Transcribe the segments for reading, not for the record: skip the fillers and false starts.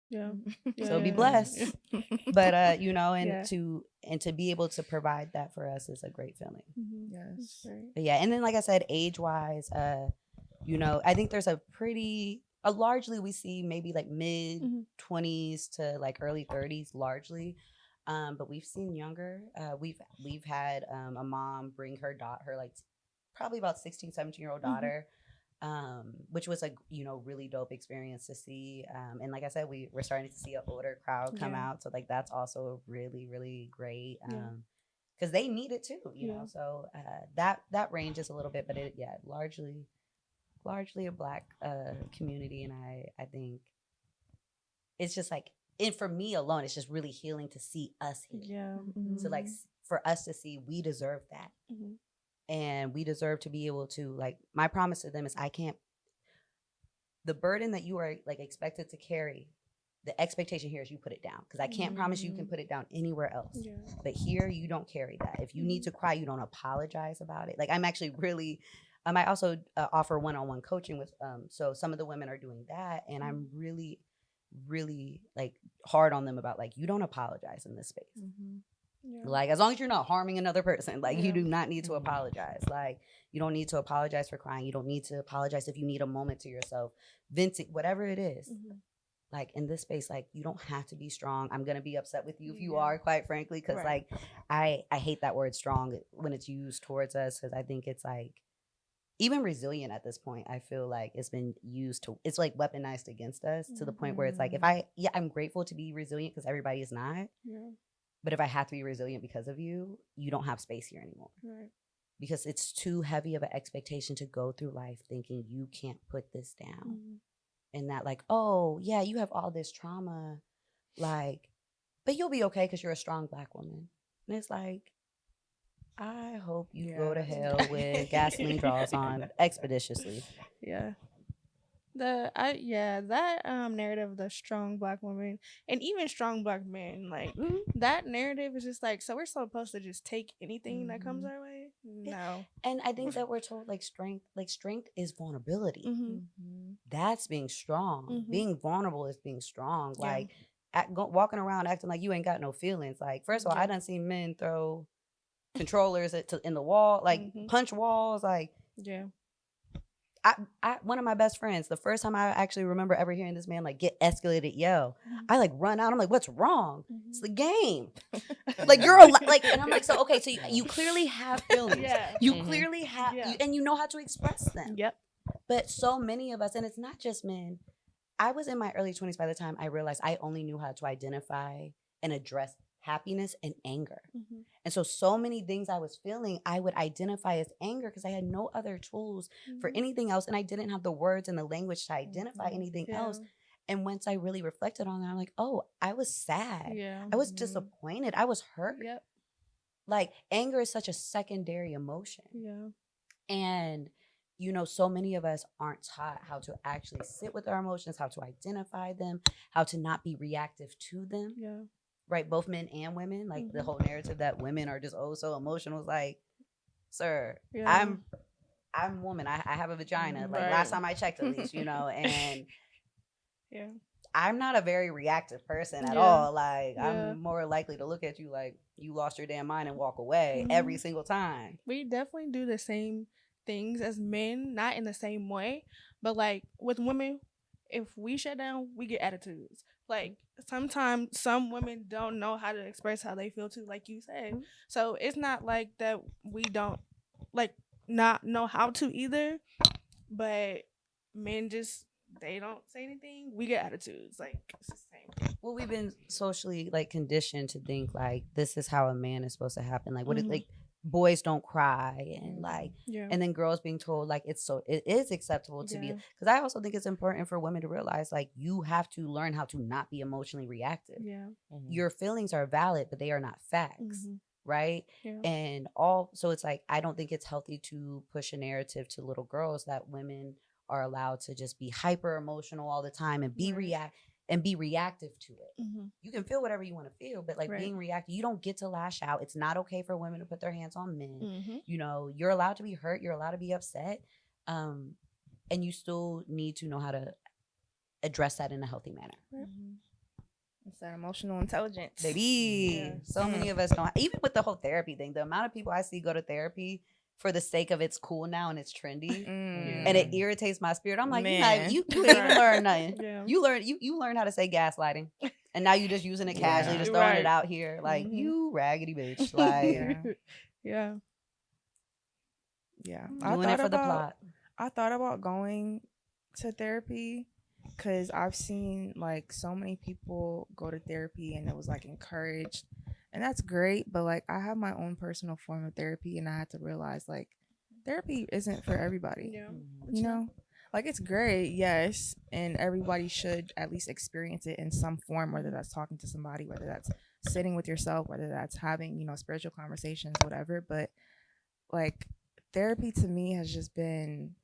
Yeah. So be Yeah. blessed. But you know, Yeah. to be able to provide that for us is a great feeling. That's Yes. right. But yeah, and then like I said, age wise, you know, I think there's a largely we see maybe like mid 20s to like early 30s largely. But we've seen younger. We've had a mom bring her like probably about 16, 17-year-old daughter, which was a, you know, really dope experience to see. And like I said, we're starting to see an older crowd come Yeah. out. So like that's also really, really great. Yeah. Because they need it too, you Yeah. know. So that ranges a little bit, but it yeah, largely a black community, and I think it's just like, and for me alone, it's just really healing to see us heal. Yeah. So like for us to see we deserve that, and we deserve to be able to, like, my promise to them is I can't, the burden that you are like expected to carry, the expectation here is you put it down, because I can't promise you can put it down anywhere else. Yeah. But here you don't carry that. If you need to cry, you don't apologize about it. Like I'm actually really, I also offer one-on-one coaching with, so some of the women are doing that, and I'm really, really like hard on them about like, you don't apologize in this space. Yeah. Like as long as you're not harming another person, like you Yeah. do not need to apologize. Like you don't need to apologize for crying. You don't need to apologize if you need a moment to yourself, venting, whatever it is. Like in this space, like you don't have to be strong. I'm gonna be upset with you if you are, quite frankly, because Right. like I hate that word strong when it's used towards us, because I think it's like even resilient at this point. I feel like it's been used to, it's like weaponized against us to the point where it's like, if I'm grateful to be resilient because everybody is not. Yeah. But if I have to be resilient because of you, you don't have space here anymore. Right. Because it's too heavy of an expectation to go through life thinking you can't put this down. And that like, oh, yeah, you have all this trauma, like, but you'll be okay because you're a strong Black woman. And it's like, I hope you go to hell with gasoline draws on expeditiously. Yeah. That narrative of the strong Black woman and even strong Black men, like that narrative is just like, so we're supposed to just take anything that comes our way? No. And I think that we're told like strength is vulnerability. That's being strong. Being vulnerable is being strong. Like walking around acting like you ain't got no feelings. Like, first of all, I done seen men throw controllers in the wall, like punch walls. Like, I one of my best friends, the first time I actually remember ever hearing this man like get escalated yell, I like run out. I'm like, what's wrong? It's the game. Like you're like, and I'm like, so okay, so you clearly have feelings. You clearly have, and you know how to express them. But so many of us, and it's not just men. I was in my early 20s by the time I realized I only knew how to identify and address happiness and anger. And so many things I was feeling, I would identify as anger because I had no other tools for anything else. And I didn't have the words and the language to identify anything else. And once I really reflected on that, I'm like, oh, I was sad. I was disappointed. I was hurt. Like anger is such a secondary emotion. And you know, so many of us aren't taught how to actually sit with our emotions, how to identify them, how to not be reactive to them. Right, both men and women. Like the whole narrative that women are just so emotional is like, sir, I'm a woman. I have a vagina. Like last time I checked, at least, you know, and I'm not a very reactive person at all. Like I'm more likely to look at you like you lost your damn mind and walk away every single time. We definitely do the same things as men, not in the same way, but like with women, if we shut down, we get attitudes. Like sometimes some women don't know how to express how they feel too, like you said. So it's not like that we don't like not know how to either, but men just, they don't say anything, we get attitudes. Like it's the same. Well, we've been socially like conditioned to think like this is how a man is supposed to happen. Like what is like boys don't cry, and like and then girls being told like it is acceptable to be, because I also think it's important for women to realize like you have to learn how to not be emotionally reactive. Your feelings are valid, but they are not facts. Right. And so it's like I don't think it's healthy to push a narrative to little girls that women are allowed to just be hyper emotional all the time and be reactive to it. You can feel whatever you want to feel, but like being reactive, you don't get to lash out. It's not okay for women to put their hands on men. You know, you're allowed to be hurt, you're allowed to be upset, and you still need to know how to address that in a healthy manner. It's that emotional intelligence. Baby. Yeah. So many of us don't. Even with the whole therapy thing, the amount of people I see go to therapy for the sake of it's cool now and it's trendy. And it irritates my spirit. I'm like, Man. you didn't even learn nothing. Yeah. You learn how to say gaslighting. And now you just using it casually, Yeah. just throwing Right. it out here. Like, you raggedy bitch. Like, Yeah. Yeah. doing it for the plot. I thought about going to therapy because I've seen like so many people go to therapy and it was like encouraged, and that's great. But like I have my own personal form of therapy, and I had to realize like therapy isn't for everybody. Yeah. You know, like it's great, yes, and everybody should at least experience it in some form, whether that's talking to somebody, whether that's sitting with yourself, whether that's having, spiritual conversations, whatever. But like therapy to me has just been,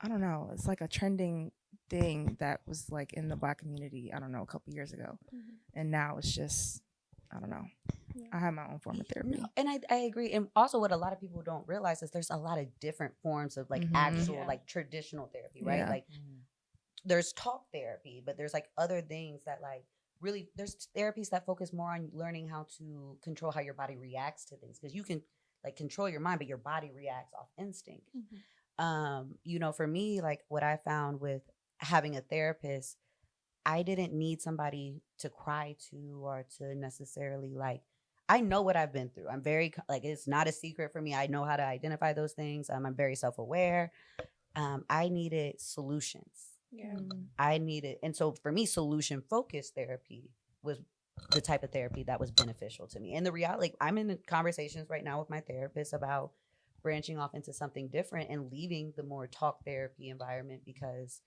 I don't know, it's like a trending thing that was like in the Black community, I don't know, a couple years ago. And now it's just, I don't know. Yeah. I have my own form of therapy. No, and I agree. And also what a lot of people don't realize is there's a lot of different forms of like Mhm. actual Yeah. like traditional therapy, right? Yeah. Like there's talk therapy, but there's like other things that like really there's therapies that focus more on learning how to control how your body reacts to things, because you can like control your mind, but your body reacts off instinct. For me, like what I found with having a therapist, I didn't need somebody to cry to or to necessarily like, I know what I've been through. I'm very like, it's not a secret for me. I know how to identify those things. I'm very self-aware. I needed solutions. Yeah. I needed, and so for me, solution focused therapy was the type of therapy that was beneficial to me. And the reality, like, I'm in conversations right now with my therapist about branching off into something different and leaving the more talk therapy environment, because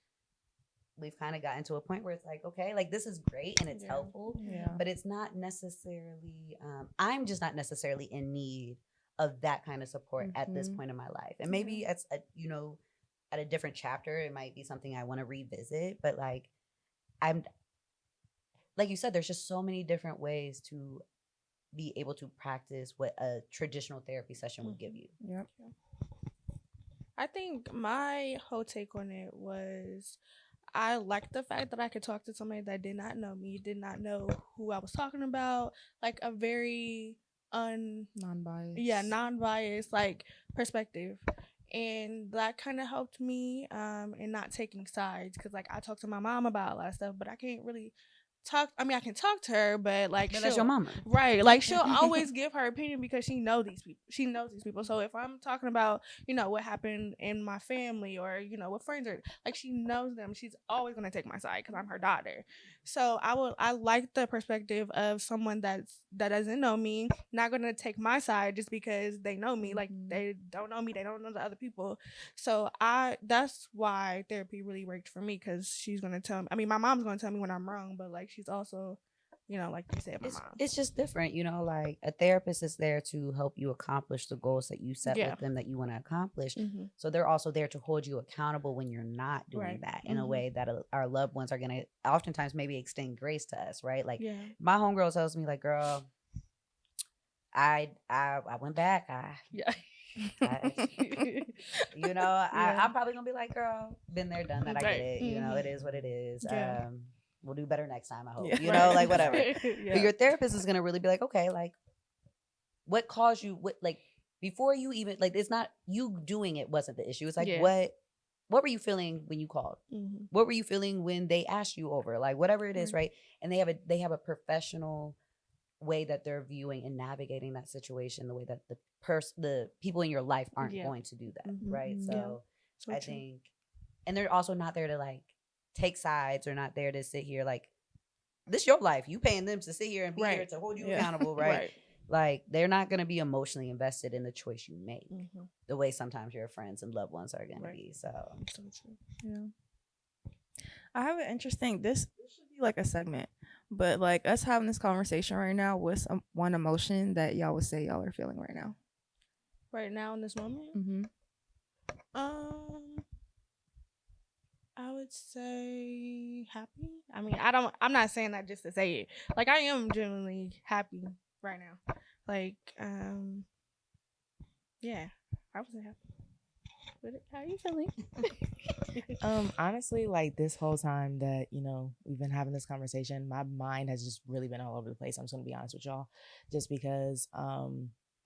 we've kind of gotten to a point where it's like, okay, like this is great and it's helpful, but it's not necessarily, I'm just not necessarily in need of that kind of support at this point in my life. And maybe it's, at a different chapter, it might be something I want to revisit, but like, I'm, like you said, there's just so many different ways to be able to practice what a traditional therapy session would give you. Yep. I think my whole take on it was I liked the fact that I could talk to somebody that did not know me, did not know who I was talking about, like a very non-biased like perspective. And that kind of helped me in not taking sides, because like I talk to my mom about a lot of stuff, but I can't really talk. I mean, I can talk to her, but like But that's your mama, right? Like she'll always give her opinion because she knows these people. She knows these people. So if I'm talking about what happened in my family, or what friends are, like she knows them, she's always gonna take my side because I'm her daughter. So I like the perspective of someone that doesn't know me, not gonna take my side just because they know me. Like they don't know me, they don't know the other people. So that's why therapy really worked for me, because she's gonna tell me. I mean, my mom's gonna tell me when I'm wrong, but like she's also, like you said, my mom. it's just different, like a therapist is there to help you accomplish the goals that you set with them that you want to accomplish. So they're also there to hold you accountable when you're not doing that in a way that our loved ones are going to oftentimes maybe extend grace to us, right? Like my homegirl tells me like, girl, I went back. I'm probably gonna be like, girl, been there, done that. I get it. It is what it is. We'll do better next time, I hope. Like whatever. But your therapist is gonna really be like, okay, like what caused you, what, like before you even, like, it's not you doing it wasn't the issue. It's like what were you feeling when you called? What were you feeling when they asked you over? Like whatever it is, right? And they have a professional way that they're viewing and navigating that situation, the way that the people in your life aren't going to do that, right? So I think, and they're also not there to like take sides, or not there to sit here like, this your life, you paying them to sit here and be here to hold you accountable, right? Like they're not going to be emotionally invested in the choice you make the way sometimes your friends and loved ones are going to be. So I have an interesting, this should be like a segment, but like us having this conversation right now, what's one emotion that y'all would say y'all are feeling right now? Right now in this moment? I would say happy. I mean, I'm not saying that just to say it. Like I am genuinely happy right now. Like, yeah, I would say happy. with it. How are you feeling? Honestly, like this whole time that, we've been having this conversation, my mind has just really been all over the place. I'm just gonna be honest with y'all. Just because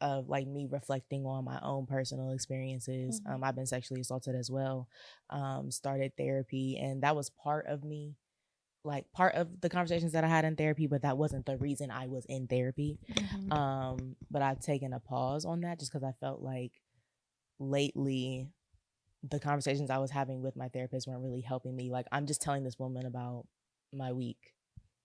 of like me reflecting on my own personal experiences. I've been sexually assaulted as well. Started therapy, and that was part of me, like part of the conversations that I had in therapy, but that wasn't the reason I was in therapy. But I've taken a pause on that just because I felt like lately the conversations I was having with my therapist weren't really helping me. Like, I'm just telling this woman about my week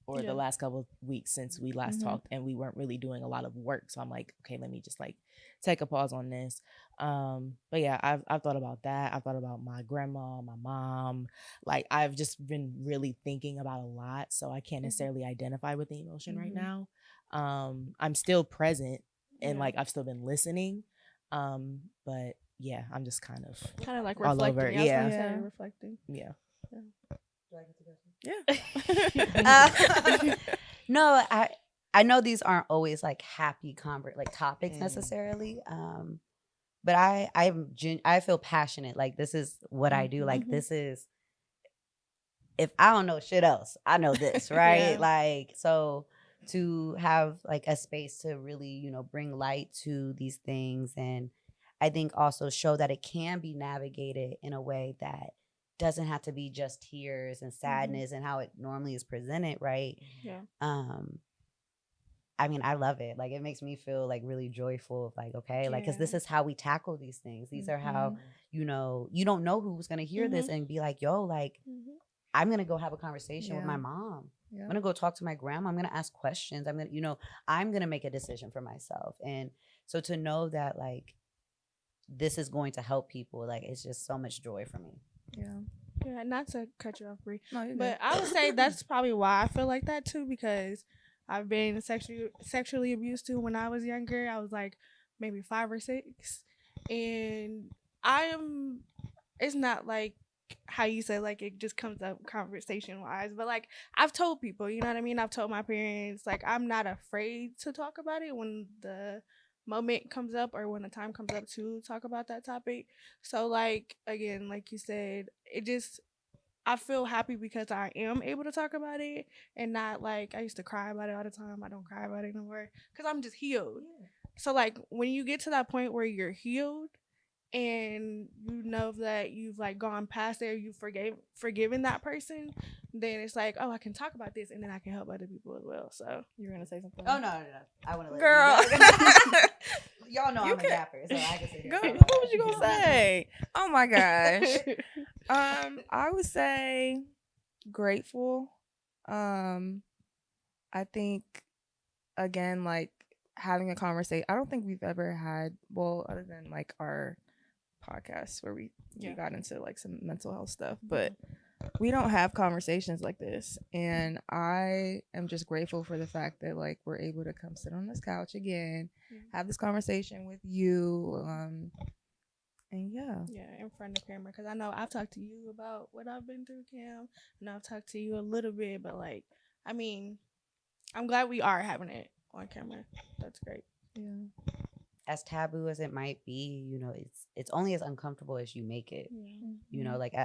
or the last couple of weeks since we last talked, and we weren't really doing a lot of work. So I'm like, okay, let me just like take a pause on this. But yeah, I've thought about that. I've thought about my grandma, my mom. Like, I've just been really thinking about a lot. So I can't necessarily identify with the emotion right now. I'm still present and like I've still been listening. But yeah, I'm just kind of like all reflecting. over. I was gonna Yeah. say reflecting. Yeah. No, I know these aren't always like happy like topics necessarily. But I feel passionate. Like, this is what I do. Like, this is, if I don't know shit else, I know this, right? Yeah. Like, so to have like a space to really, bring light to these things, and I think also show that it can be navigated in a way that doesn't have to be just tears and sadness and how it normally is presented, right? Yeah. I mean, I love it. Like, it makes me feel like really joyful. Like, okay, like, because this is how we tackle these things. These are how, you don't know who's gonna hear this and be like, yo, like, I'm gonna go have a conversation with my mom. I'm gonna go talk to my grandma. I'm gonna ask questions. I'm gonna make a decision for myself. And so to know that like this is going to help people, like, it's just so much joy for me. Yeah, not to cut you off, Bree, No, you're but good. I would say that's probably why I feel like that too, because I've been sexually abused too when I was younger. I was like maybe 5 or 6, and it's not like how you said like it just comes up conversation wise, but like I've told people, you know what I mean? I've told my parents, like, I'm not afraid to talk about it when the moment comes up or when the time comes up to talk about that topic. So like again, like you said, I feel happy because I am able to talk about it and not like I used to cry about it all the time. I don't cry about it no more because I'm just healed. So like when you get to that point where you're healed and you know that you've like gone past there, you forgiven that person, then it's like, oh, I can talk about this and then I can help other people as well. So You were gonna say something? Oh, no. I want to let Girl. y'all know You I'm a gapper, so I can sit here. Go. and What talk. was you gonna say? Oh my gosh. I would say grateful. I think again, like having a conversation. I don't think we've ever had, well, other than like our podcast where we got into like some mental health stuff, but we don't have conversations like this. And I am just grateful for the fact that like we're able to come sit on this couch again, have this conversation with you. And yeah, in front of camera, because I know I've talked to you about what I've been through, Cam, and I've talked to you a little bit, but like, I mean, I'm glad we are having it on camera. That's great. yeah. As taboo as it might be, it's only as uncomfortable as you make it. Like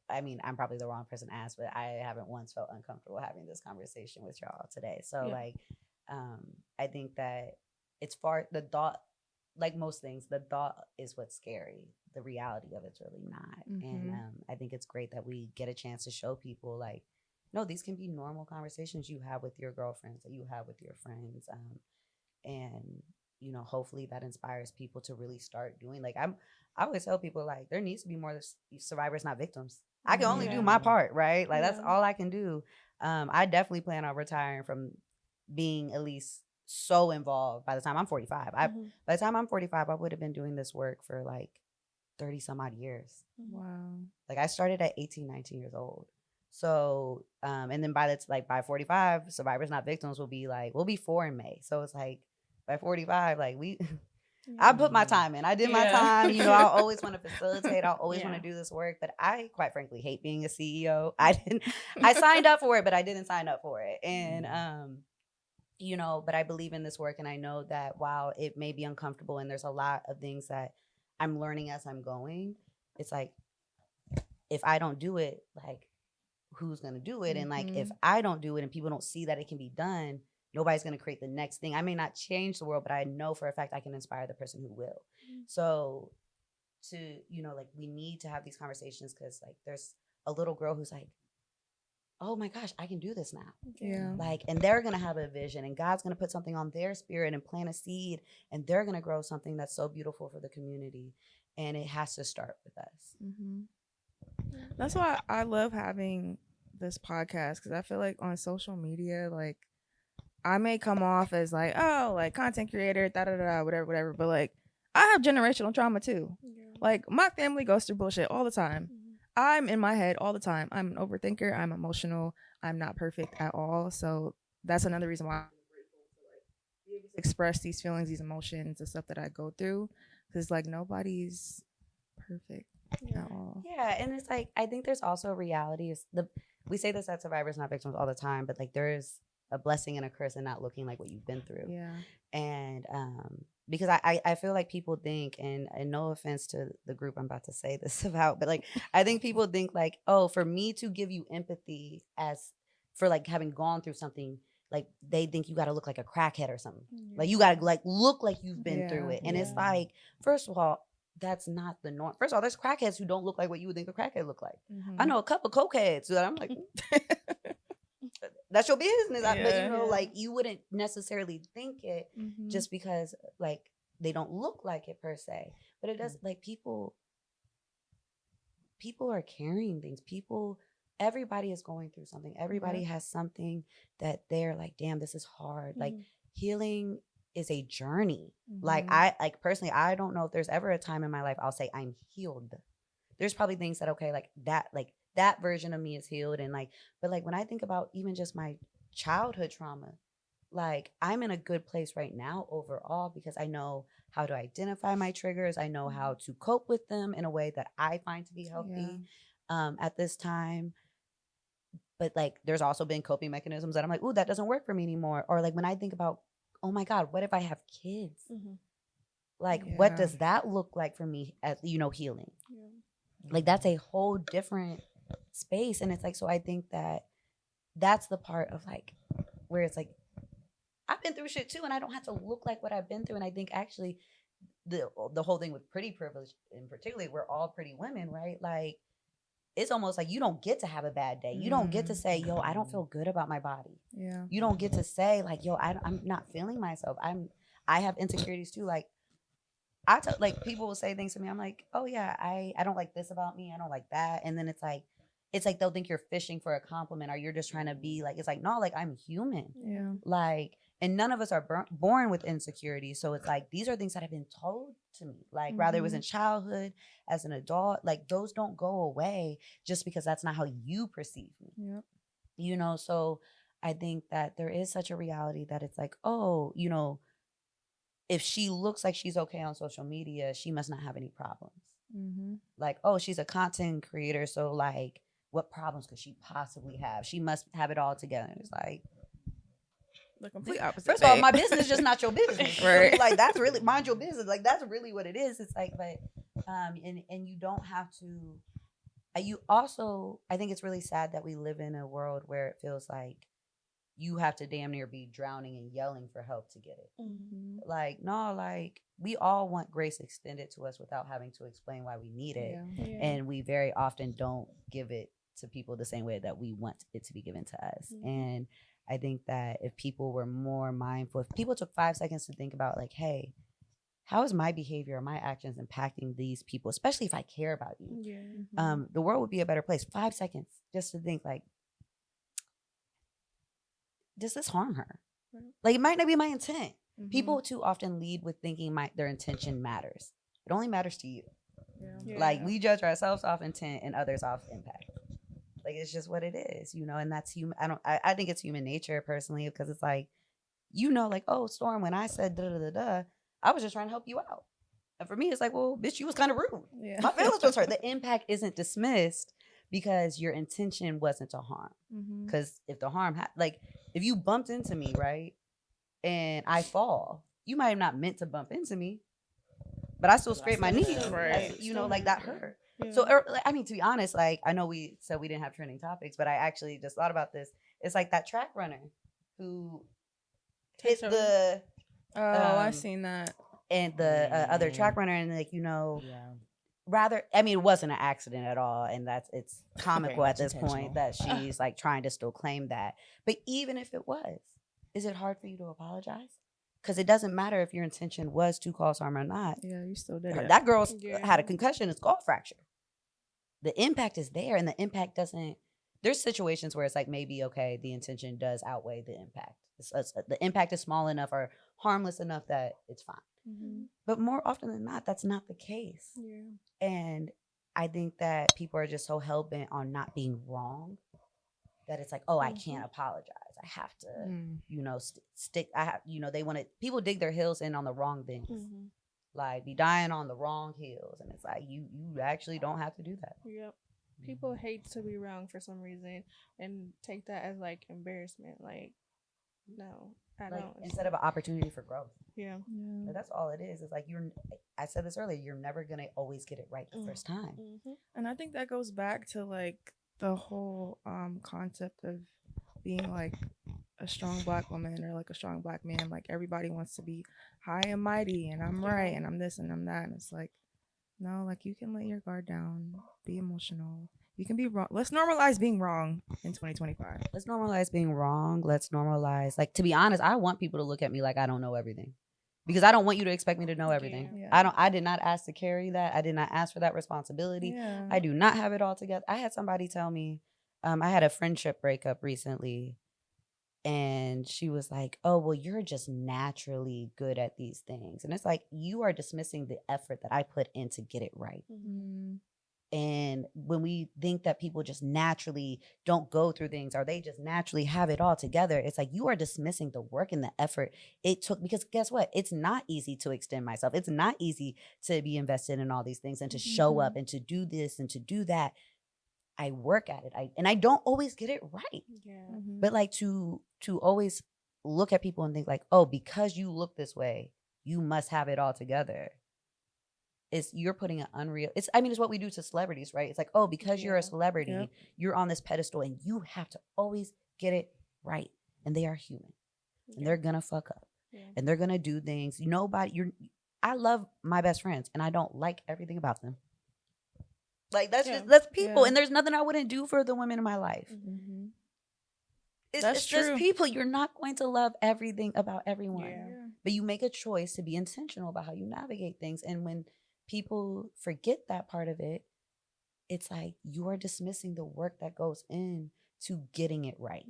I mean, I'm probably the wrong person to ask, but I haven't once felt uncomfortable having this conversation with y'all today. So like, I think that it's the thought, like most things, the thought is what's scary. The reality of it's really not. And I think it's great that we get a chance to show people like, no, these can be normal conversations you have with your girlfriends, that you have with your friends. And hopefully that inspires people to really start doing, like, I always tell people, like, there needs to be more survivors, not victims. I can only do my part, right? Like, that's all I can do. I definitely plan on retiring from being at least so involved by the time I'm 45. By the time I'm 45, I would have been doing this work for like 30 some odd years. Wow. Like, I started at 18, 19 years old. So, and then by 45, survivors not victims we'll be 4 in May. So it's like by 45, like I put my time in. I did my time. I always want to facilitate. I always want to do this work, but I quite frankly hate being a CEO. I signed up for it, but I didn't sign up for it. And, but I believe in this work, and I know that while it may be uncomfortable and there's a lot of things that I'm learning as I'm going. It's like, if I don't do it, like, who's going to do it? And like, if I don't do it and people don't see that it can be done, nobody's going to create the next thing. I may not change the world, but I know for a fact I can inspire the person who will. So to, like, we need to have these conversations, because like there's a little girl who's like, oh my gosh, I can do this now. Yeah. Like, and they're going to have a vision, and God's going to put something on their spirit and plant a seed, and they're going to grow something that's so beautiful for the community. And it has to start with us. That's why I love having this podcast, because I feel like on social media, like, I may come off as like, oh, like content creator, da da da, whatever, but like, I have generational trauma too. Like, my family goes through bullshit all the time. I'm in my head all the time. I'm an overthinker. I'm emotional. I'm not perfect at all. So that's another reason why I'm grateful to like be able to express these feelings, these emotions, the stuff that I go through, because like nobody's perfect at all. Yeah, and it's like, I think there's also a reality. We say this at Survivors Not Victims all the time, but like there's a blessing and a curse in not looking like what you've been through. Yeah. And because I feel like people think, and no offense to the group I'm about to say this about, but like, I think people think like, oh, for me to give you empathy as for like having gone through something, like they think you got to look like a crackhead or something. Like you got to like look like you've been through it. And it's like, first of all, that's not the norm. First of all, there's crackheads who don't look like what you would think a crackhead look like. I know a couple cokeheads that I'm like, that's your business. But like, you wouldn't necessarily think it just because like they don't look like it per se. But it does, like, people are carrying things. Everybody is going through something. Everybody has something that they're like, damn, this is hard. Like, healing is a journey. Like, I personally, I don't know if there's ever a time in my life I'll say I'm healed. There's probably things that, okay, like that version of me is healed. And like, but like when I think about even just my childhood trauma, like I'm in a good place right now overall, because I know how to identify my triggers. I know how to cope with them in a way that I find to be healthy at this time. But like, there's also been coping mechanisms that I'm like, ooh, that doesn't work for me anymore. Or like when I think about, oh my God, what if I have kids? Like, what does that look like for me as, healing? Like, that's a whole different space. And it's like, so I think that that's the part of like, where it's like, I've been through shit too, and I don't have to look like what I've been through. And I think actually the whole thing with pretty privilege, and particularly we're all pretty women, right? Like, it's almost like you don't get to have a bad day. You don't get to say, yo, I don't feel good about my body. Yeah. You don't get to say like, yo, I'm not feeling myself. I have insecurities too. Like, like people will say things to me. I'm like, oh yeah, I don't like this about me. I don't like that. And then it's like they'll think you're fishing for a compliment, or you're just trying to be like, it's like, no, like I'm human. Yeah. Like, and none of us are born with insecurities. So it's like, these are things that have been told to me, like rather it was in childhood, as an adult, like those don't go away just because that's not how you perceive me. Yep. So I think that there is such a reality that it's like, oh, if she looks like she's okay on social media, she must not have any problems. Like, oh, she's a content creator, so like, what problems could she possibly have? She must have it all together. It's like, the complete opposite. First of all, my business is just not your business. Right. So, like, that's really, mind your business. Like, that's really what it is. It's like, but and you don't have to. You also, I think it's really sad that we live in a world where it feels like you have to damn near be drowning and yelling for help to get it. Like, no, like, we all want grace extended to us without having to explain why we need it. And we very often don't give it to people the same way that we want it to be given to us. And I think that if people were more mindful, if people took 5 seconds to think about like, hey, how is my behavior or my actions impacting these people, especially if I care about you? The world would be a better place. 5 seconds just to think like, does this harm her? Like, it might not be my intent. People too often lead with thinking their intention matters. It only matters to you. Like, we judge ourselves off intent and others off impact. Like, it's just what it is, and that's human. I think it's human nature personally, because it's like, like, oh, Storm, when I said da da da da, I was just trying to help you out. And for me, it's like, well, bitch, you was kind of rude. My feelings was hurt. The impact isn't dismissed because your intention wasn't to harm. Because if the harm, like, if you bumped into me, right, and I fall, you might have not meant to bump into me, but I still But I scraped my still knee. fell. Right. Like, Still like that hurt. hurt. Yeah. So, I mean, to be honest, like I know we said we didn't have trending topics, but I actually just thought about this. It's like that track runner who hit Takes her- the Oh, I Um, seen that. and the other track runner, and like Yeah. rather, I mean, it wasn't an accident at all, and it's comical Very at much this point intentional. that she's like trying to still claim that. But even if it was, is it hard for you to apologize? Because it doesn't matter if your intention was to cause harm or not. Yeah, you still did it. That girl Yeah. had a concussion, a skull fracture. The impact is there, and the impact doesn't. There's situations where it's like maybe okay, the intention does outweigh the impact. The impact is small enough or harmless enough that it's fine. Mhm. But more often than not, that's not the case. Yeah. And I think that people are just so hell bent on not being wrong that it's like, oh, I can't apologize. I have to, stick. I have, they want to. People dig their heels in on the wrong things, like be dying on the wrong heels, and it's like you actually don't have to do that. Yep. People hate to be wrong for some reason and take that as like embarrassment. Like, no, I Like, don't. instead of an opportunity for growth. Yeah. Yeah. Like, that's all it is. It's like I said this earlier. You're never gonna always get it right the first time. And I think that goes back to like the whole concept of being like a strong black woman or like a strong black man. Like everybody wants to be high and mighty and I'm right and I'm this and I'm that. And it's like, no, like you can let your guard down, be emotional. You can be wrong. Let's normalize being wrong in 2025. Let's normalize being wrong. Let's normalize, like, to be honest, I want people to look at me like I don't know everything. Because I don't want you to expect me to know everything. Yeah. I did not ask to carry that. I did not ask for that responsibility. Yeah. I do not have it all together. I had somebody tell me, I had a friendship breakup recently, and she was like, oh, well, you're just naturally good at these things. And it's like, you are dismissing the effort that I put in to get it right. Mm. And when we think that people just naturally don't go through things or they just naturally have it all together, it's like you are dismissing the work and the effort it took. Because guess what? It's not easy to extend myself. It's not easy to be invested in all these things and to show up and to do this and to do that. I work at it. I don't always get it right. Yeah. But like to always look at people and think like, oh, because you look this way, you must have it all together. You're putting an unreal. It's what we do to celebrities, right? It's like, oh, because you're a celebrity, you're on this pedestal, and you have to always get it right. And they are human, and they're gonna fuck up, and they're gonna do things. I love my best friends, and I don't like everything about them. Like that's people, and there's nothing I wouldn't do for the women in my life. Mm-hmm. It's just people. You're not going to love everything about everyone, but you make a choice to be intentional about how you navigate things. And when people forget that part of it, it's like you are dismissing the work that goes in to getting it right.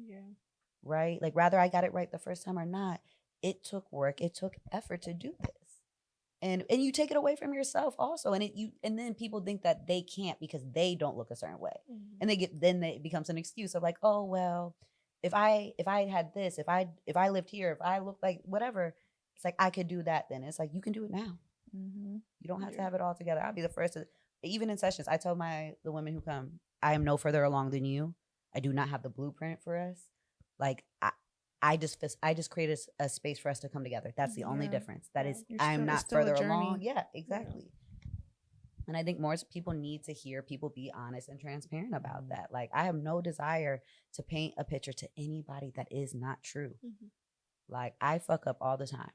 Right? Like whether I got it right the first time or not, it took work, it took effort to do this. And you take it away from yourself also. And then people think that they can't because they don't look a certain way. And then it becomes an excuse of like, oh well, if I had this, if I lived here, if I looked like whatever, it's like I could do that then. It's like you can do it now. You don't have to have it all together. I'll be the first to, even in sessions, I tell the women who come, I am no further along than you. I do not have the blueprint for us. Like I just created a space for us to come together. That's the only difference. That is, I'm not further along. Yeah, exactly. And I think more people need to hear people be honest and transparent about that. Like I have no desire to paint a picture to anybody that is not true. Like I fuck up all the time,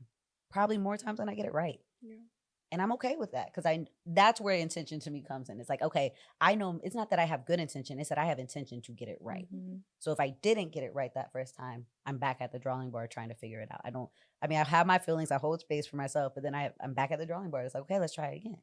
probably more times than I get it right. And I'm okay with that because that's where intention to me comes in. It's like, okay, I know it's not that I have good intention. It's that I have intention to get it right. So if I didn't get it right that first time, I'm back at the drawing board trying to figure it out. I have my feelings. I hold space for myself, but then I'm back at the drawing board. It's like, okay, let's try it again.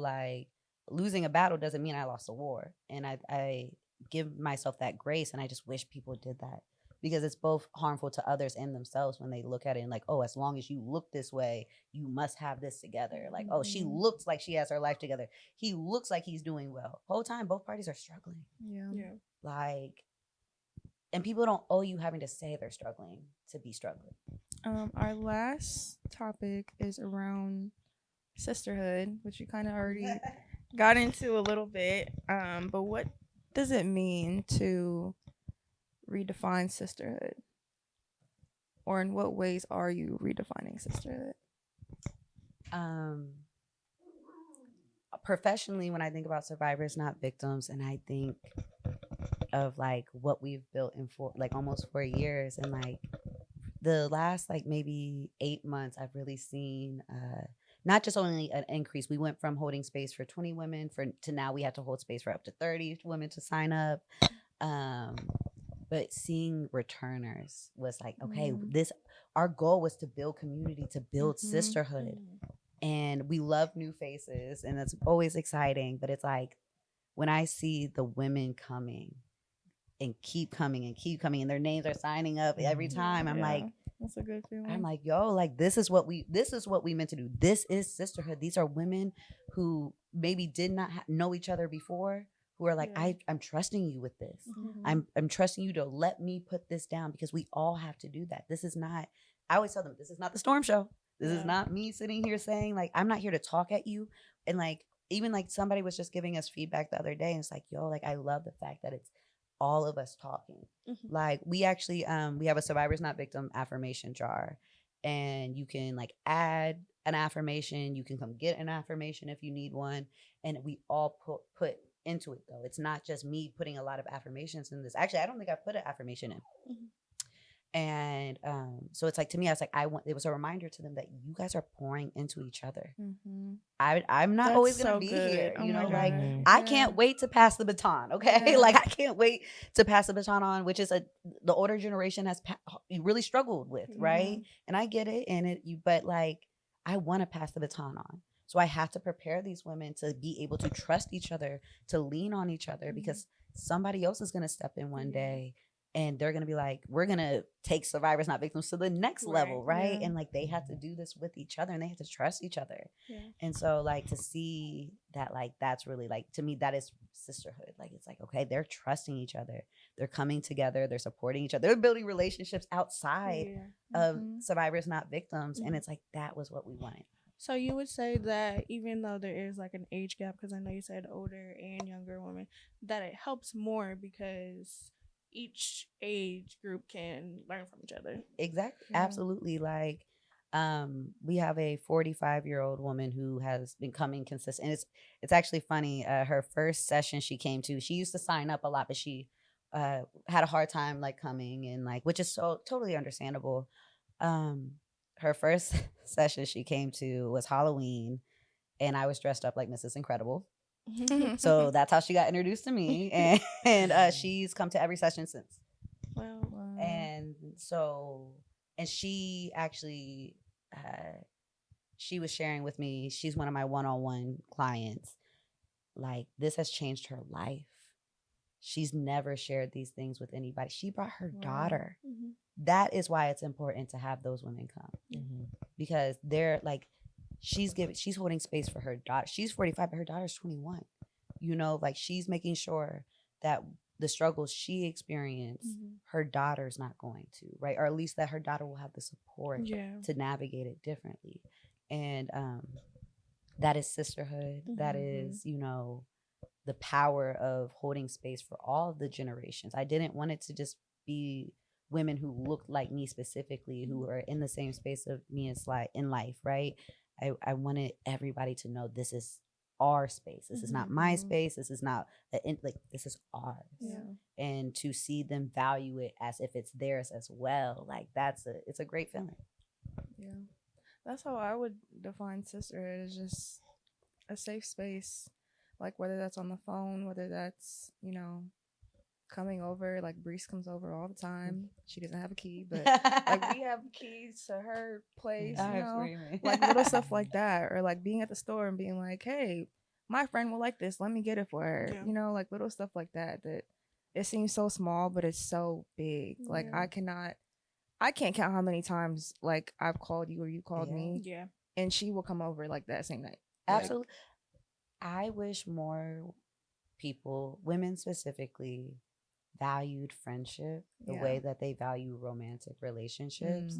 Like losing a battle doesn't mean I lost a war. And I give myself that grace. And I just wish people did that. Because it's both harmful to others and themselves when they look at it and like, oh, as long as you look this way, you must have this together. Like, oh, she looks like she has her life together. He looks like he's doing well. Whole time, both parties are struggling. Like, and people don't owe you having to say they're struggling to be struggling. Our last topic is around sisterhood, which you kind of already got into a little bit. But what does it mean to redefine sisterhood? Or in what ways are you redefining sisterhood? professionally, when I think about survivors, not victims, and I think of like what we've built in for like almost 4 years, and like the last like maybe 8 months, I've really seen not just only an increase. We went from holding space for 20 women to now we have to hold space for up to 30 women to sign up. But seeing returners was like, okay, this our goal was to build community, to build sisterhood. And we love new faces, and that's always exciting. But it's like when I see the women coming and keep coming and keep coming, and their names are signing up every time, I'm like, that's a good feeling. I'm like, yo, like this is what we meant to do. This is sisterhood. These are women who maybe did not know each other before, who are like, I'm trusting you with this. I'm trusting you to let me put this down, because we all have to do that. This is not, I always tell them, this is not the Storm Show. This is not me sitting here saying like, I'm not here to talk at you. And like, even like somebody was just giving us feedback the other day, and it's like, yo, like I love the fact that it's all of us talking. Like we actually we have a Survivors Not Victim affirmation jar, and you can like add an affirmation. You can come get an affirmation if you need one, and we all put into it though. It's not just me putting a lot of affirmations in this. Actually, I don't think I put an affirmation in. And so it's like, to me, I was like, it was a reminder to them that you guys are pouring into each other. I'm not always gonna be here, you know, like I can't wait to pass the baton. Okay. Like I can't wait to pass the baton on, which is the older generation has really struggled with, right? And I get it. And but like, I want to pass the baton on. So I have to prepare these women to be able to trust each other, to lean on each other, because somebody else is going to step in one day, and they're going to be like, we're going to take Survivors Not Victims to the next level, right? And like, they have to do this with each other, and they have to trust each other. And so like, to see that, like, that's really like, to me, that is sisterhood. Like, it's like, okay, they're trusting each other. They're coming together. They're supporting each other. They're building relationships outside of Survivors Not Victims. And it's like, that was what we wanted. So you would say that even though there is like an age gap, because I know you said older and younger women, that it helps more because each age group can learn from each other. Exactly. Absolutely. Like, we have a 45-year-old woman who has been coming consistent. And it's actually funny. Her first session she came to, she used to sign up a lot, but she had a hard time like coming, and like, which is so totally understandable. Her first session she came to was Halloween, and I was dressed up like Mrs. Incredible. So that's how she got introduced to me, and she's come to every session since. Wow. And so, and she actually, she was sharing with me, she's one of my one-on-one clients. Like, this has changed her life. She's never shared these things with anybody. She brought her daughter. That is why it's important to have those women come, because they're like, she's holding space for her daughter. She's 45, but her daughter's 21. You know, like, she's making sure that the struggles she experienced, her daughter's not going to, right? Or at least that her daughter will have the support to navigate it differently. And that is sisterhood. That is, you know, the power of holding space for all of the generations. I didn't want it to just be women who looked like me specifically, who are in the same space of me in life, right? I wanted everybody to know this is our space. This is not my space. This is not like, this is ours. And to see them value it as if it's theirs as well, like, it's a great feeling. That's how I would define sisterhood, is just a safe space. Like, whether that's on the phone, whether that's, you know, coming over. Like, Brees comes over all the time. She doesn't have a key, but like, we have keys to her place, you know, like little stuff like that. Or like being at the store and being like, hey, my friend will like this, let me get it for her. You know, like little stuff like that, that it seems so small, but it's so big. Like, I can't count how many times like I've called you or you called me, and she will come over like that same night. Absolutely. I wish more people, women specifically, valued friendship the way that they value romantic relationships.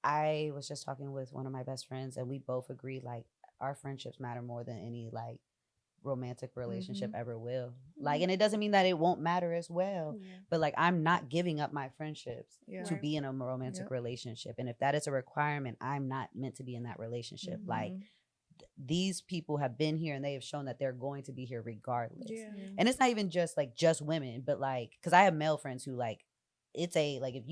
I was just talking with one of my best friends, and we both agreed, like, our friendships matter more than any like romantic relationship ever will. Like, and it doesn't mean that it won't matter as well, but like, I'm not giving up my friendships to be in a romantic relationship. And if that is a requirement, I'm not meant to be in that relationship. Like, these people have been here and they have shown that they're going to be here regardless. Yeah. And it's not even just like just women, but like, because I have male friends who like, it's a like if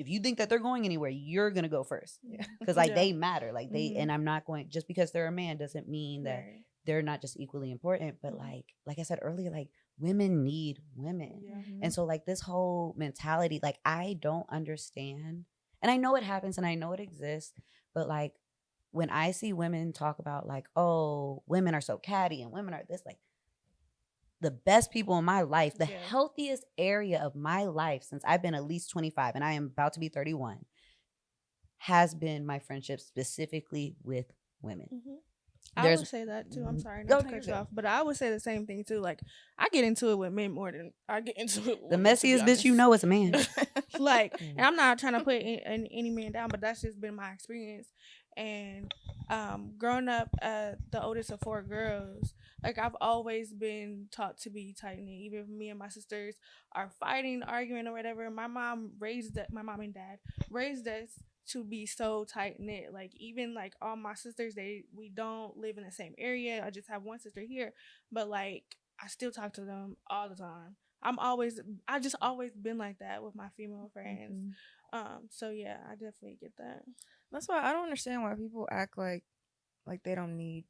you think that they're going anywhere, you're gonna go first. Yeah. Because like Yeah. they matter. Like they Mhm. and I'm not going just because they're a man doesn't mean that Right. they're not just equally important. But like I said earlier, like women need women. Yeah. Mm-hmm. And so like this whole mentality, like I don't understand. And I know it happens and I know it exists, but like when I see women talk about like, oh, women are so catty and women are this, like the best people in my life, the Yeah. healthiest area of my life since I've been at least 25 and I am about to be 31 has been my friendship specifically with women. Mm-hmm. I There's would say that too. I'm sorry, No, not to you're cut you good. off, but I would say the same thing too. Like I get into it with men more than I get into it with the women, to be messiest bitch you honest. know is a man. Like, and I'm not trying to put any man down, but that's just been my experience. And growing up the oldest of 4 girls, like I've always been taught to be tight knit. Even if me and my sisters are fighting, arguing, or whatever, my mom and dad raised us to be so tight knit. Like even like all my sisters, we don't live in the same area. I just have one sister here, but like I still talk to them all the time. I just always been like that with my female friends. So yeah, I definitely get that. That's why I don't understand why people act like they don't need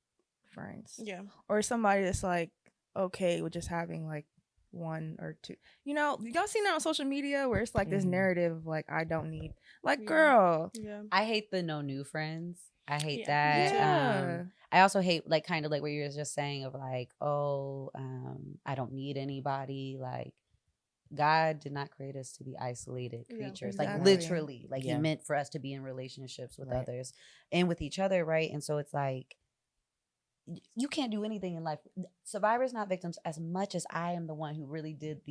friends. Yeah. Or somebody that's like okay with just having like one or two. You know, y'all seen that on social media where it's like this narrative of like I don't need like girl. Yeah. I hate the no new friends. I hate Yeah. that. Yeah. I also hate like kind of like what you were just saying of like, oh, I don't need anybody. Like God did not create us to be isolated Yeah, creatures. Like exactly. literally, like Yeah. He meant for us to be in relationships with Right. others and with each other, right? And so it's like you can't do anything in life. Survivors, not victims. As much as I am the one who really did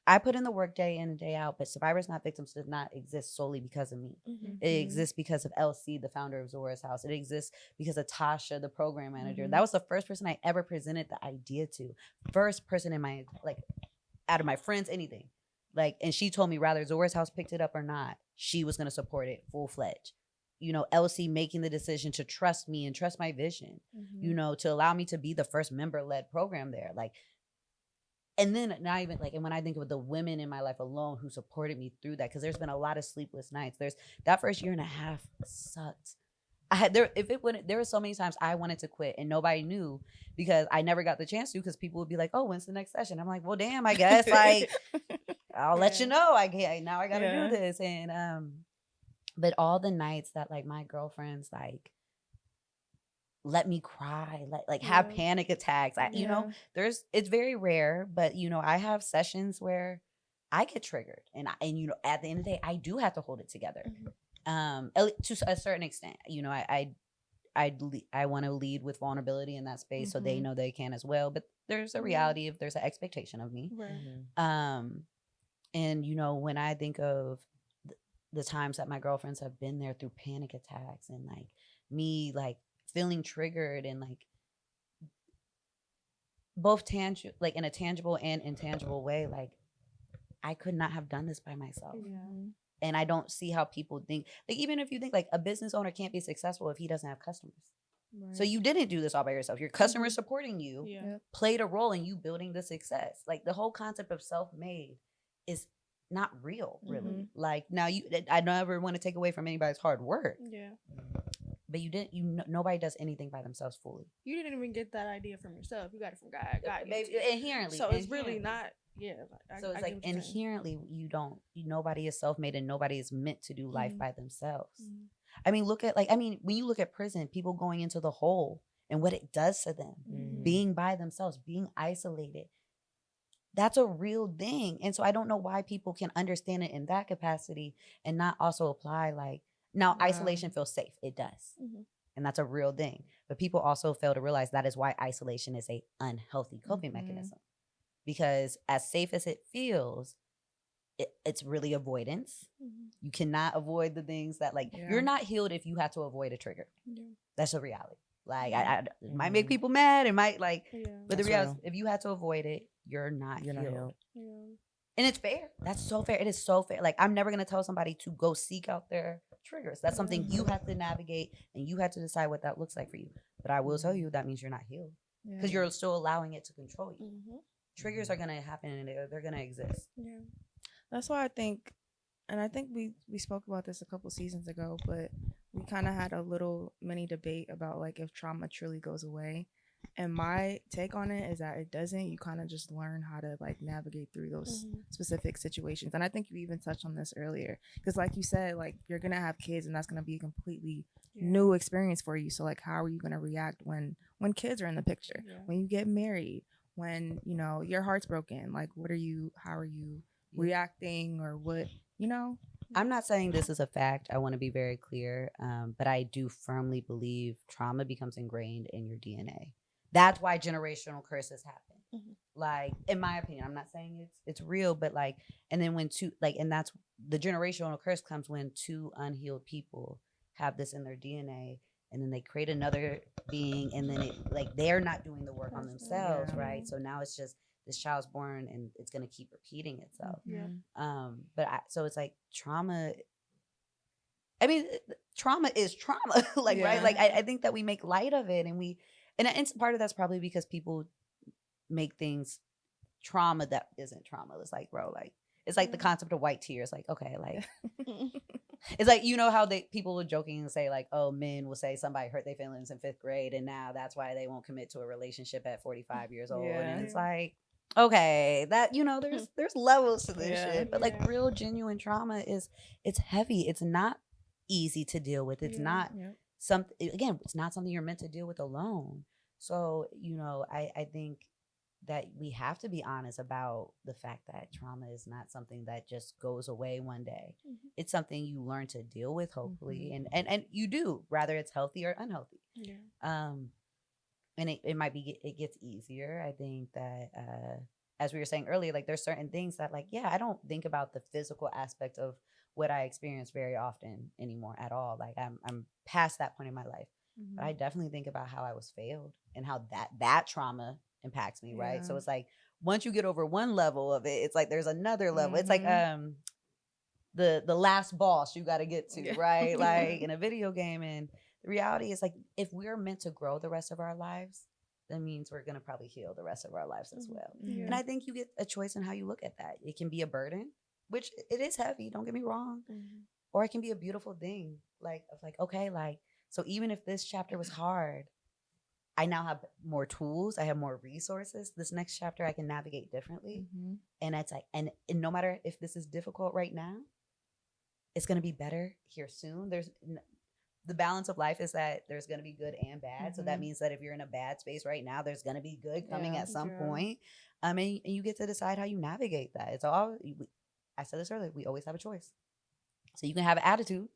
I put in the work day in and day out, but Survivors Not Victims does not exist solely because of me. Mm-hmm. It exists because of LC, the founder of Zora's House. It exists because of Tasha, the program manager. Mhm. That was the first person I ever presented the idea to. First person in my, like, out of my friends, anything. Like, and she told me rather Zora's House picked it up or not, she was going to support it full fledged. You know, LC making the decision to trust me and trust my vision, you know, to allow me to be the first member led program there. Like, and then not even like, and when I think of the women in my life alone who supported me through that, because there's been a lot of sleepless nights. There's that first year and a half sucked. There were so many times I wanted to quit and nobody knew because I never got the chance to, because people would be like, oh, when's the next session? I'm like, well, damn, I guess like I'll let you know. I gotta do this. And but all the nights that like my girlfriends like let me cry, like have panic attacks. You know, it's very rare, but you know, I have sessions where I get triggered, and you know, at the end of the day, I do have to hold it together, to a certain extent. You know, I want to lead with vulnerability in that space, so they know they can as well. But there's a reality if there's an expectation of me, Right. and you know, when I think of the times that my girlfriends have been there through panic attacks and like me like feeling triggered and like both tangible, like in a tangible and intangible way, like I could not have done this by myself. And I don't see how people think, like, even if you think like a business owner can't be successful if he doesn't have customers. Right. So you didn't do this all by yourself. Your customers supporting you played a role in you building the success. Like the whole concept of self-made is not real, really. Like now I never want to take away from anybody's hard work. Yeah. But nobody does anything by themselves fully. You didn't even get that idea from yourself. You got it from God. God Maybe inherently. So it's really not. Yeah. So it's like inherently, nobody is self-made and nobody is meant to do life by themselves. I mean, when you look at prison, people going into the hole and what it does to them, being by themselves, being isolated. That's a real thing. And so I don't know why people can understand it in that capacity and not also apply like, now isolation feels safe. It does. And that's a real thing. But people also fail to realize that is why isolation is a unhealthy coping mechanism. Because as safe as it feels, it's really avoidance. You cannot avoid the things that like, you're not healed if you have to avoid a trigger. That's a reality. Like it might make people mad. It might like, but the reality, if you had to avoid it, you're not healed. And it's fair. That's so fair. It is so fair. Like I'm never going to tell somebody to go seek out their triggers. That's something you have to navigate and you have to decide what that looks like for you. But I will tell you that means you're not healed because you're still allowing it to control you. Triggers are gonna happen and they're gonna exist. Yeah. That's why I think, and I think we spoke about this a couple seasons ago, but we kind of had a little mini debate about like if trauma truly goes away. And my take on it is that it doesn't. You kind of just learn how to like navigate through those specific situations. And I think you even touched on this earlier because, like you said, like you're gonna have kids, and that's gonna be a completely new experience for you. So like, how are you gonna react when kids are in the picture? When you get married? When you know your heart's broken? Like, how are you reacting, or what? You know. I'm not saying this is a fact. I want to be very clear, but I do firmly believe trauma becomes ingrained in your DNA. That's why generational curses happen. Like, in my opinion, I'm not saying it's real, but like, and then and that's the generational curse comes when two unhealed people have this in their DNA, and then they create another being, and then they're not doing the work on themselves, right? So now it's just this child's born, and it's gonna keep repeating itself. So it's like trauma. I mean, trauma is trauma, right? Like I think that we make light of it, and part of that's probably because people make things trauma that isn't trauma. It's like, bro, like it's like the concept of white tears. Like, okay, like it's like, you know how people will joking and say like, oh, men will say somebody hurt their feelings in 5th grade, and now that's why they won't commit to a relationship at 45 years old. And it's like, okay, that, you know, there's levels to this shit, but like real genuine trauma it's heavy. It's not easy to deal with. It's not something, again, it's not something you're meant to deal with alone. So, you know, I think that we have to be honest about the fact that trauma is not something that just goes away one day. It's something you learn to deal with, hopefully, and you do, rather it's healthy or unhealthy. And it gets easier. I think that as we were saying earlier, like there's certain things that like, I don't think about the physical aspect of what I experience very often anymore at all. Like I'm past that point in my life. But I definitely think about how I was failed and how that trauma impacts me, right? So it's like once you get over one level of it, it's like there's another level. It's like the last boss you got to get to, right? Like in a video game. And the reality is like if we're meant to grow the rest of our lives, that means we're going to probably heal the rest of our lives as well. And I think you get a choice in how you look at that. It can be a burden, which it is heavy, don't get me wrong, or it can be a beautiful thing, like okay, like, so even if this chapter was hard, I now have more tools. I have more resources. This next chapter I can navigate differently. And it's like, and no matter if this is difficult right now, it's going to be better here soon. The balance of life is that there's going to be good and bad. So that means that if you're in a bad space right now, there's going to be good coming at some point. And you get to decide how you navigate that. It's all, I said this earlier, we always have a choice. So you can have an attitude,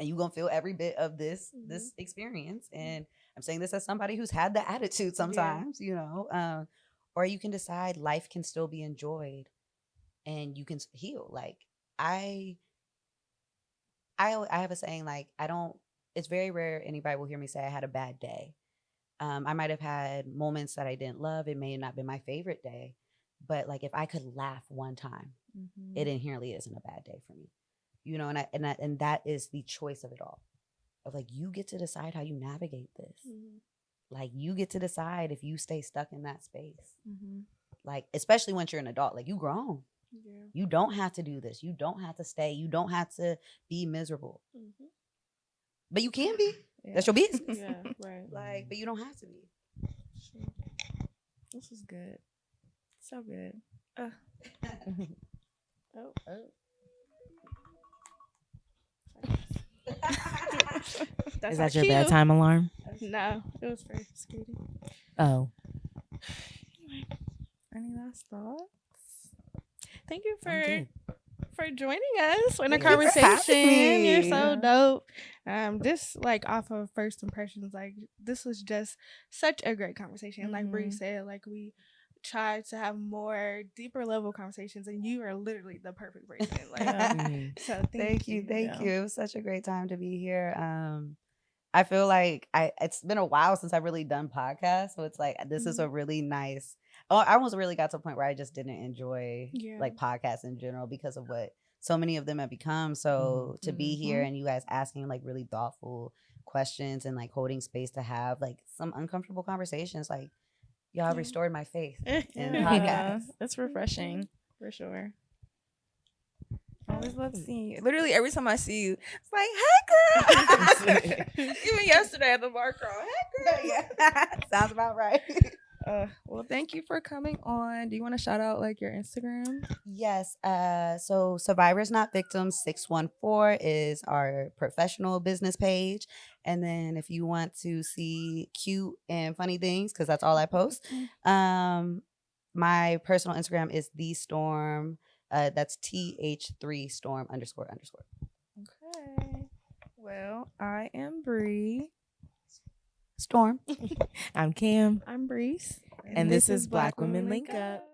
and you're going to feel every bit of this experience. And I'm saying this as somebody who's had the attitude sometimes, you know, or you can decide life can still be enjoyed and you can heal. Like I have a saying, like, it's very rare anybody will hear me say I had a bad day. I might have had moments that I didn't love. It may have not been my favorite day, but like if I could laugh one time, it inherently isn't a bad day for me. You know, and that is the choice of it all. Of like, you get to decide how you navigate this. Like, you get to decide if you stay stuck in that space. Like, especially once you're an adult, like you grown. You don't have to do this. You don't have to stay. You don't have to be miserable. But you can be. That's your business. Right. Like, but you don't have to be. This is good. So good. That's is that your bedtime alarm? No, it was for security. Oh. Any last thoughts? Thank you for joining us in a Thank you for conversation. having me. You're so dope. This, like, off of first impressions, like, this was just such a great conversation. Like Bree said, like, we tried to have more deeper level conversations, and you are literally the perfect person. Like, so thank you. It was such a great time to be here. I feel like it's been a while since I've really done podcasts, so it's like this is a really nice. Oh, I almost really got to a point where I just didn't enjoy like podcasts in general because of what so many of them have become. So to be here and you guys asking like really thoughtful questions and like holding space to have like some uncomfortable conversations. Like y'all have restored my faith in the Yeah, podcast. it's refreshing for sure. I always love seeing you. Literally every time I see you, it's like, hey girl. Even yesterday at the bar crawl, hey girl. Yeah. Sounds about right. Well, thank you for coming on. Do you want to shout out like your Instagram? Yes. So Survivors Not Victims 614 is our professional business page. And then if you want to see cute and funny things, because that's all I post, my personal Instagram is the Storm. That's TH3 Storm __. Okay. Well, I am Bree. Storm. I'm Cam, I'm Breeze. and this is Black Women Link Up.